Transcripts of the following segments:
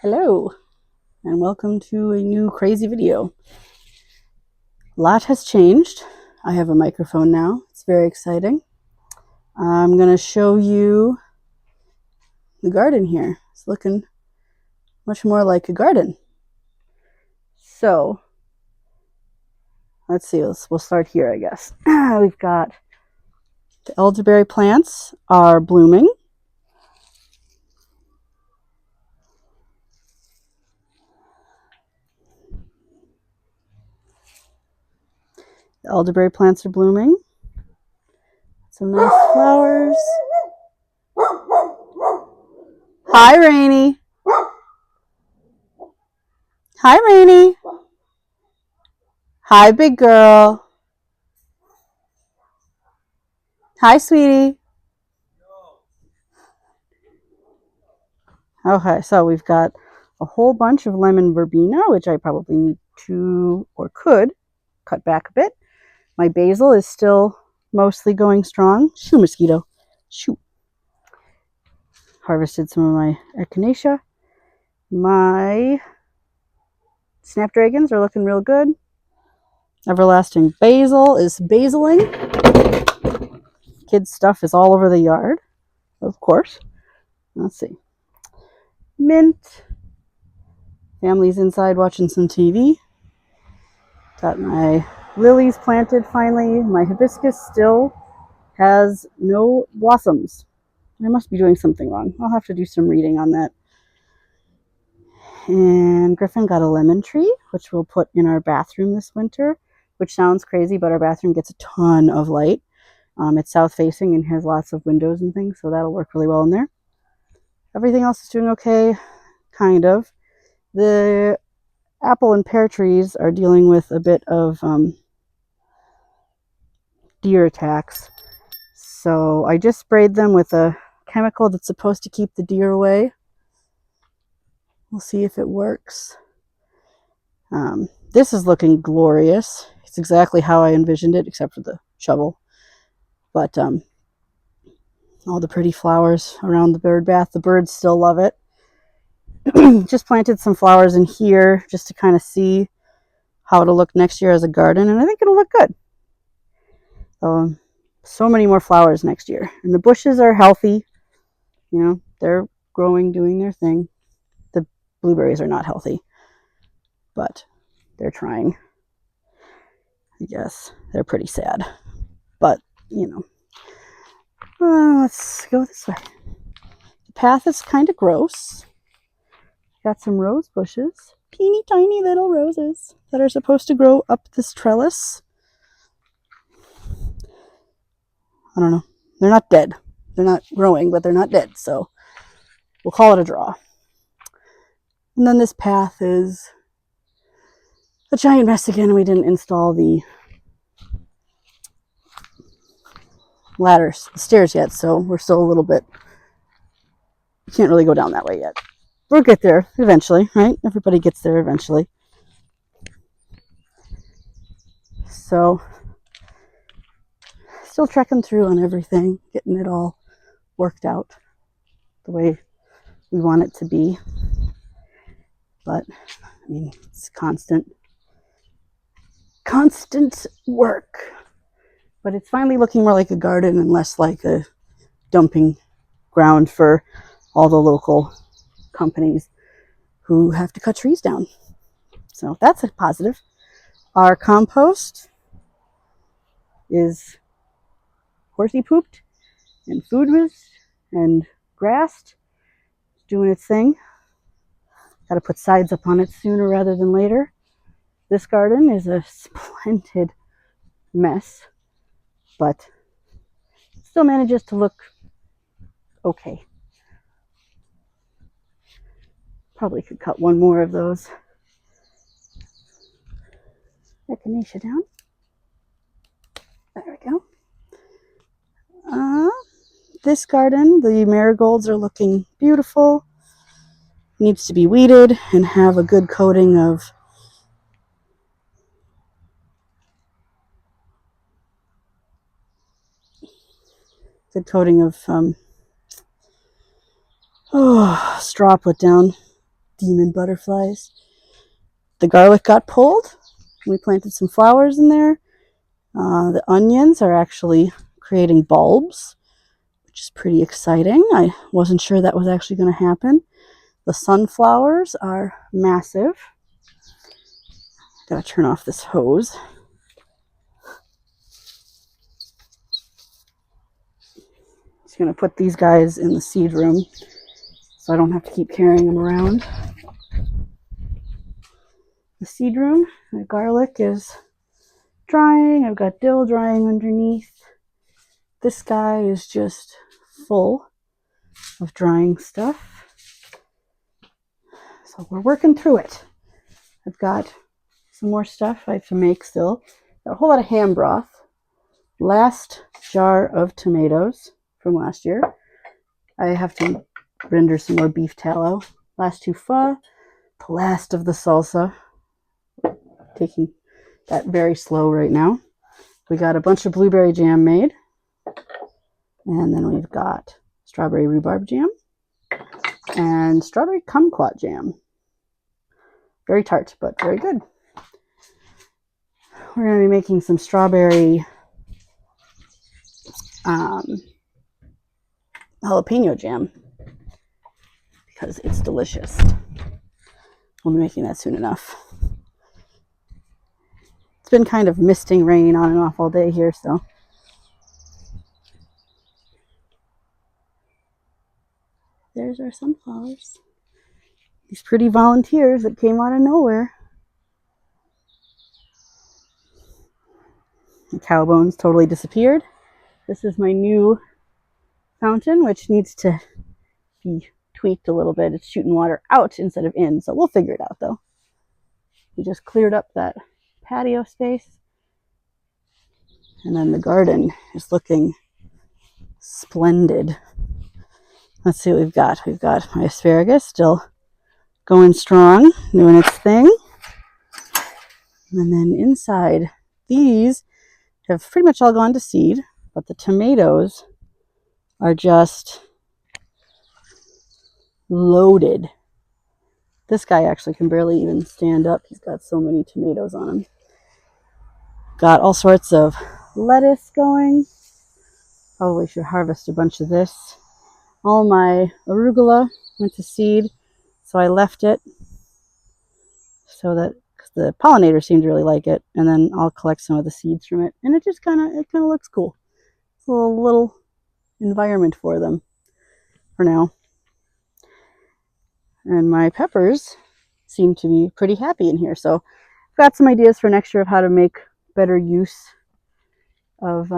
Hello, and welcome to a new crazy video. A lot has changed. I have a microphone now. It's very exciting. I'm going to show you the garden here. It's looking much more like a garden. So, let's see. We'll start here, I guess. We've got the elderberry plants are blooming. The elderberry plants are blooming. Some nice flowers. Hi, Rainy. Hi, Rainy. Hi, big girl. Hi, sweetie. Okay, so we've got a whole bunch of lemon verbena, which I probably need to, or could, cut back a bit. My basil is still mostly going strong. Shoo, mosquito. Shoo. Harvested some of my echinacea. My snapdragons are looking real good. Everlasting basil is basiling. Kids' stuff is all over the yard, of course. Let's see. Mint. Family's inside watching some TV. Got my lilies planted finally. My hibiscus still has no blossoms. I must be doing something wrong. I'll have to do some reading on that. And Griffin got a lemon tree, which we'll put in our bathroom this winter, which sounds crazy, but our bathroom gets a ton of light. It's south facing and has lots of windows and things, so that'll work really well in there. Everything else is doing okay, kind of. The apple and pear trees are dealing with a bit of deer attacks. So I just sprayed them with a chemical that's supposed to keep the deer away. We'll see if it works. This is looking glorious. It's exactly how I envisioned it, except for the shovel. But all the pretty flowers around the bird bath. The birds still love it. Just planted some flowers in here just to kind of see how it'll look next year as a garden, and I think it'll look good. So many more flowers next year. And the bushes are healthy. You know, they're growing, doing their thing. The blueberries are not healthy, but they're trying. I guess they're pretty sad, but you know. Let's go this way. The path is kind of gross. Got some rose bushes, teeny tiny little roses that are supposed to grow up this trellis. I don't know. They're not dead. They're not growing, but they're not dead, so we'll call it a draw. And then this path is a giant mess again. We didn't install the ladders, the stairs yet, so we're still a little bit, can't really go down that way yet. We'll get there eventually, right? Everybody gets there eventually. So, still trekking through on everything, getting it all worked out the way we want it to be. But, I mean, it's constant work. But it's finally looking more like a garden and less like a dumping ground for all the local companies who have to cut trees down. So that's a positive. Our compost is horsey pooped and food waste and grassed. It's doing its thing. Got to put sides up on it sooner rather than later. This garden is a splendid mess, but it still manages to look okay. Probably could cut one more of those echinacea down. There we go. This garden, the marigolds are looking beautiful. Needs to be weeded and have a good coating of straw put down demon butterflies. The garlic got pulled. We planted some flowers in there. The onions are actually creating bulbs, which is pretty exciting. I wasn't sure that was actually going to happen. The sunflowers are massive. Gotta turn off this hose. Just gonna put these guys in the seed room so I don't have to keep carrying them around. The seed room, the garlic is drying. I've got dill drying underneath. This guy is just full of drying stuff. So we're working through it. I've got some more stuff I have to make still. Got a whole lot of ham broth. Last jar of tomatoes from last year. I have to render some more beef tallow. Last two pho. The last of the salsa. Taking that very slow right now. We got a bunch of blueberry jam made. And then we've got strawberry rhubarb jam and strawberry kumquat jam. Very tart, but very good. We're going to be making some strawberry jalapeno jam because it's delicious. We'll be making that soon enough. It's been kind of misting rain on and off all day here, so. There's our sunflowers. These pretty volunteers that came out of nowhere. The cow bones totally disappeared. This is my new fountain, which needs to be tweaked a little bit. It's shooting water out instead of in, so we'll figure it out though. We just cleared up that patio space. And then the garden is looking splendid. Let's see what we've got. We've got my asparagus still going strong, doing its thing. And then inside, these have pretty much all gone to seed, but the tomatoes are just loaded. This guy actually can barely even stand up. He's got so many tomatoes on him. Got all sorts of lettuce going. Probably should harvest a bunch of this. All my arugula went to seed, so I left it so that the pollinators seem to really like it, and then I'll collect some of the seeds from it, and it just kind of looks cool. It's a little environment for them for now. And my peppers seem to be pretty happy in here, so I've got some ideas for next year of how to make better use of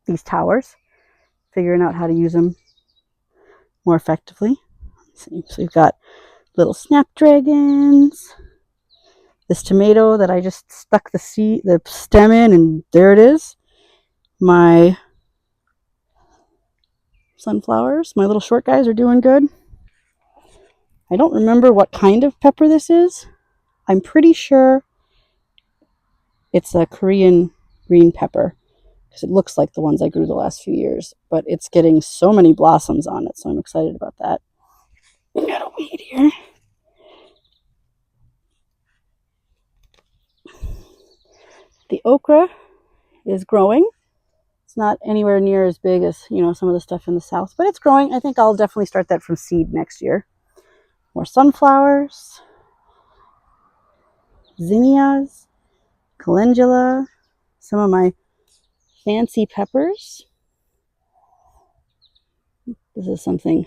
these towers, figuring out how to use them more effectively. Let's see. So we've got little snapdragons. This tomato that I just stuck the stem in, and there it is. My sunflowers, my little short guys, are doing good. I don't remember what kind of pepper this is. I'm pretty sure it's a Korean green pepper because it looks like the ones I grew the last few years, but it's getting so many blossoms on it, so I'm excited about that. We got a weed here. The okra is growing. It's not anywhere near as big as, some of the stuff in the south, but it's growing. I think I'll definitely start that from seed next year. More sunflowers, zinnias, calendula, some of my fancy peppers. This is something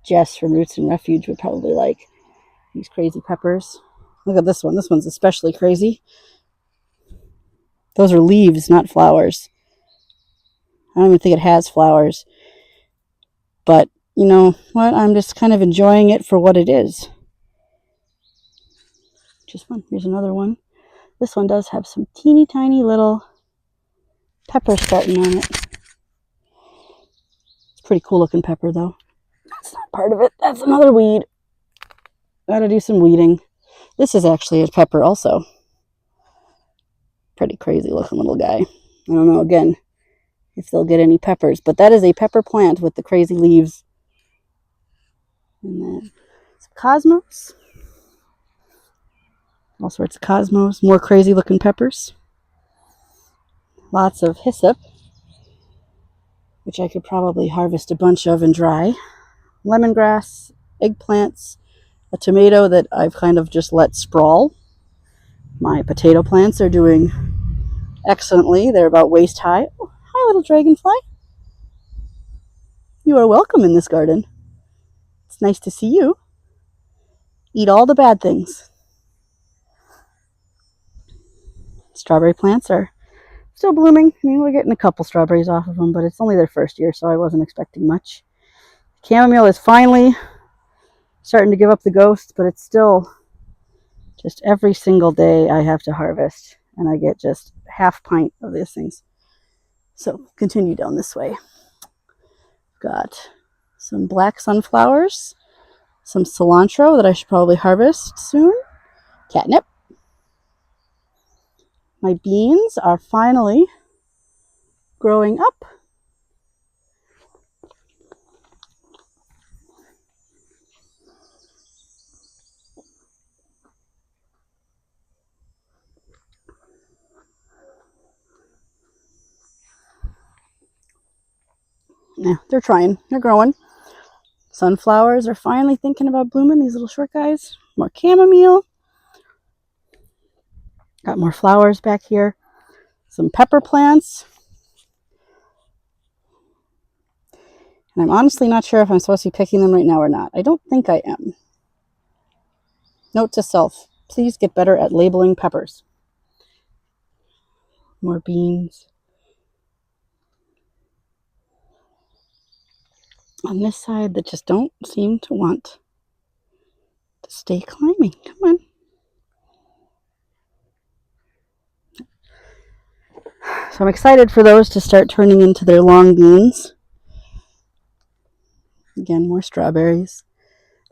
Jess from Roots and Refuge would probably like. These crazy peppers. Look at this one. This one's especially crazy. Those are leaves, not flowers. I don't even think it has flowers. But you know what? I'm just kind of enjoying it for what it is. Just one. Here's another one. This one does have some teeny tiny little pepper starting on it. It's a pretty cool looking pepper though. That's not part of it. That's another weed. Gotta do some weeding. This is actually a pepper also. Pretty crazy looking little guy. I don't know again if they'll get any peppers, but that is a pepper plant with the crazy leaves. And then some cosmos. All sorts of cosmos. More crazy looking peppers. Lots of hyssop, which I could probably harvest a bunch of and dry. Lemongrass, eggplants, a tomato that I've kind of just let sprawl. My potato plants are doing excellently. They're about waist high. Oh, hi, little dragonfly. You are welcome in this garden. It's nice to see you. Eat all the bad things. Strawberry plants are still blooming. I mean, we're getting a couple strawberries off of them, but it's only their first year, so I wasn't expecting much. Chamomile is finally starting to give up the ghost, but it's still just every single day I have to harvest, and I get just half pint of these things. So continue down this way. Got some black sunflowers, some cilantro that I should probably harvest soon, catnip. My beans are finally growing up. Yeah, they're trying. They're growing. Sunflowers are finally thinking about blooming, these little short guys. More chamomile. Got more flowers back here. Some pepper plants. And I'm honestly not sure if I'm supposed to be picking them right now or not. I don't think I am. Note to self, please get better at labeling peppers. More beans. On this side that just don't seem to want to stay climbing. Come on. So I'm excited for those to start turning into their long beans. Again, more strawberries.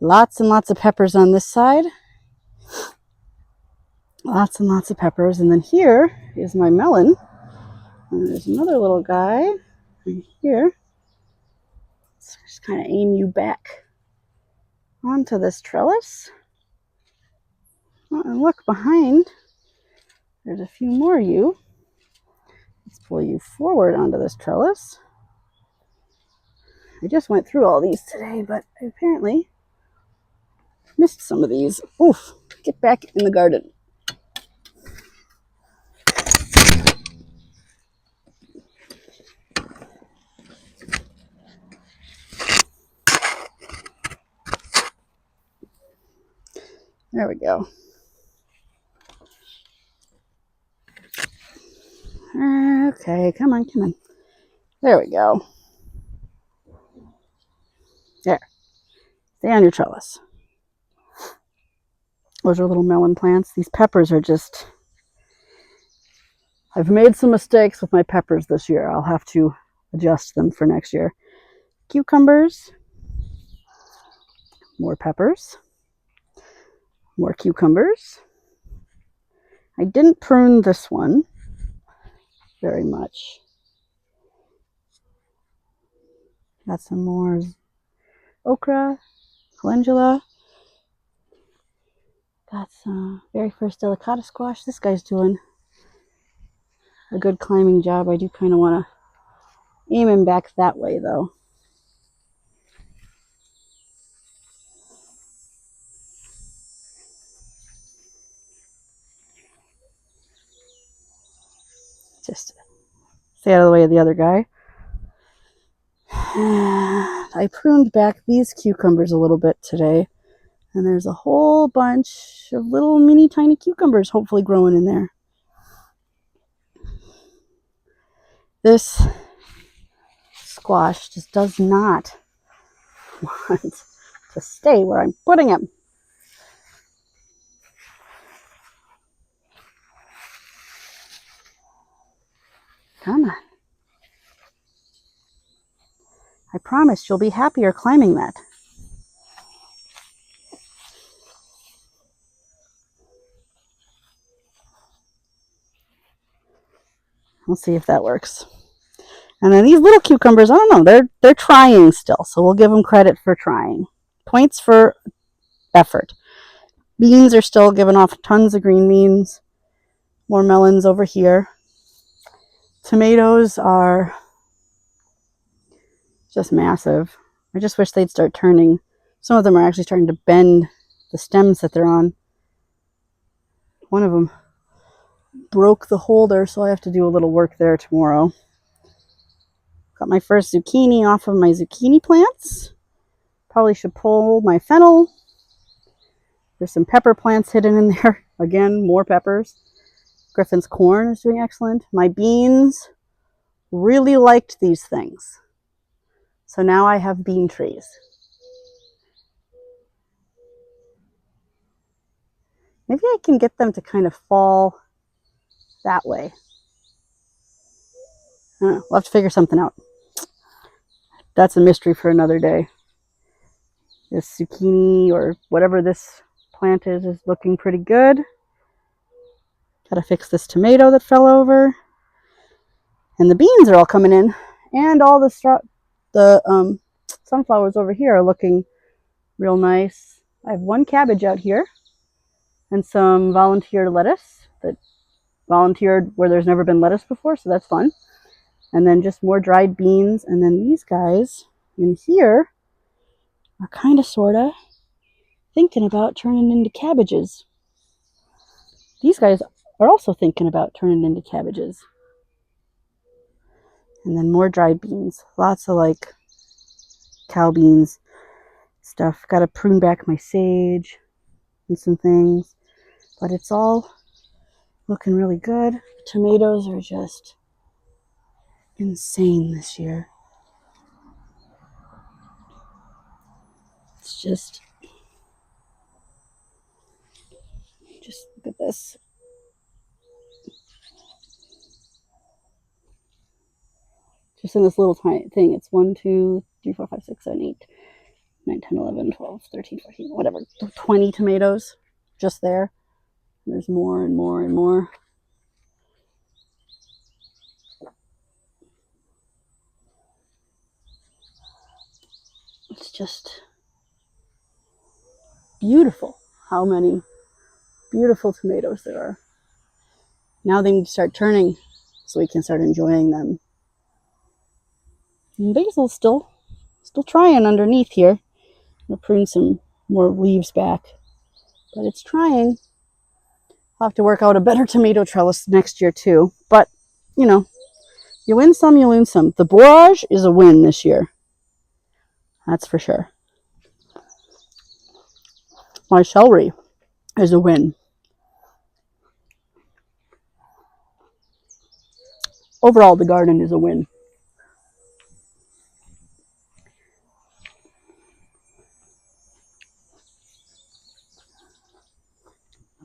Lots and lots of peppers on this side. Lots and lots of peppers. And then here is my melon. And there's another little guy right here. Let's just kind of aim you back onto this trellis. Oh, and look behind. There's a few more of you. Let's pull you forward onto this trellis. I just went through all these today, but I apparently missed some of these. Oof, get back in the garden. There we go. Okay, come on, come on. There we go. There. Stay on your trellis. Those are little melon plants. These peppers are just... I've made some mistakes with my peppers this year. I'll have to adjust them for next year. Cucumbers. More peppers. More cucumbers. I didn't prune this one very much. Got some more okra, calendula. Got some very first delicata squash. This guy's doing a good climbing job. I do kind of want to aim him back that way though. Just stay out of the way of the other guy. I pruned back these cucumbers a little bit today, and there's a whole bunch of little mini tiny cucumbers hopefully growing in there. This squash just does not want to stay where I'm putting him. Come on. I promise you'll be happier climbing that. We'll see if that works. And then these little cucumbers, I don't know, they're trying still, so we'll give them credit for trying. Points for effort. Beans are still giving off tons of green beans. More melons over here. Tomatoes are just massive. I just wish they'd start turning. Some of them are actually starting to bend the stems that they're on. One of them broke the holder, so I have to do a little work there tomorrow. Got my first zucchini off of my zucchini plants. Probably should pull my fennel. There's some pepper plants hidden in there. Again, more peppers. Griffin's corn is doing excellent. My beans really liked these things. So now I have bean trees. Maybe I can get them to kind of fall that way. I don't know. We'll have to figure something out. That's a mystery for another day. This zucchini or whatever this plant is looking pretty good. Gotta fix this tomato that fell over. And the beans are all coming in. And all the sunflowers over here are looking real nice. I have one cabbage out here and some volunteer lettuce that volunteered where there's never been lettuce before, so that's fun. And then just more dried beans. And then these guys in here are kind of, sort of thinking about turning into cabbages. These guys are also thinking about turning into cabbages. And then more dried beans. Lots of like cow beans stuff. Got to prune back my sage and some things. But it's all looking really good. Tomatoes are just insane this year. It's just look at this. Just in this little tiny thing. It's 1, 2, 3, 4, 5, 6, 7, 8, 9, 10, 11, 12, 13, 14, whatever. 20 tomatoes just there. And there's more and more and more. It's just beautiful how many beautiful tomatoes there are. Now they need to start turning so we can start enjoying them. And basil's still trying underneath here. I'll prune some more leaves back, but it's trying. I'll have to work out a better tomato trellis next year too. But, you know, you win some, you lose some. The borage is a win this year. That's for sure. My celery is a win. Overall, the garden is a win.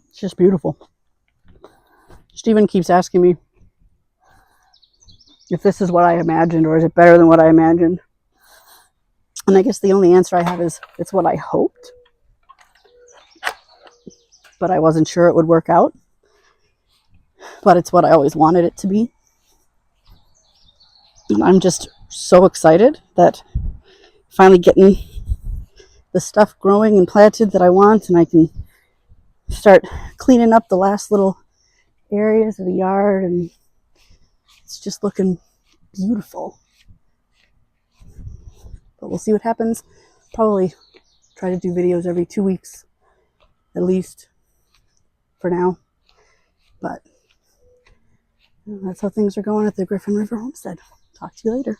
It's just beautiful. Stephen keeps asking me if this is what I imagined or is it better than what I imagined. And I guess the only answer I have is it's what I hoped. But I wasn't sure it would work out. But it's what I always wanted it to be. And I'm just so excited that finally getting the stuff growing and planted that I want, and I can start cleaning up the last little areas of the yard, and it's just looking beautiful. But we'll see what happens. Probably try to do videos every 2 weeks at least for now. But that's how things are going at the Griffin River Homestead. Talk to you later.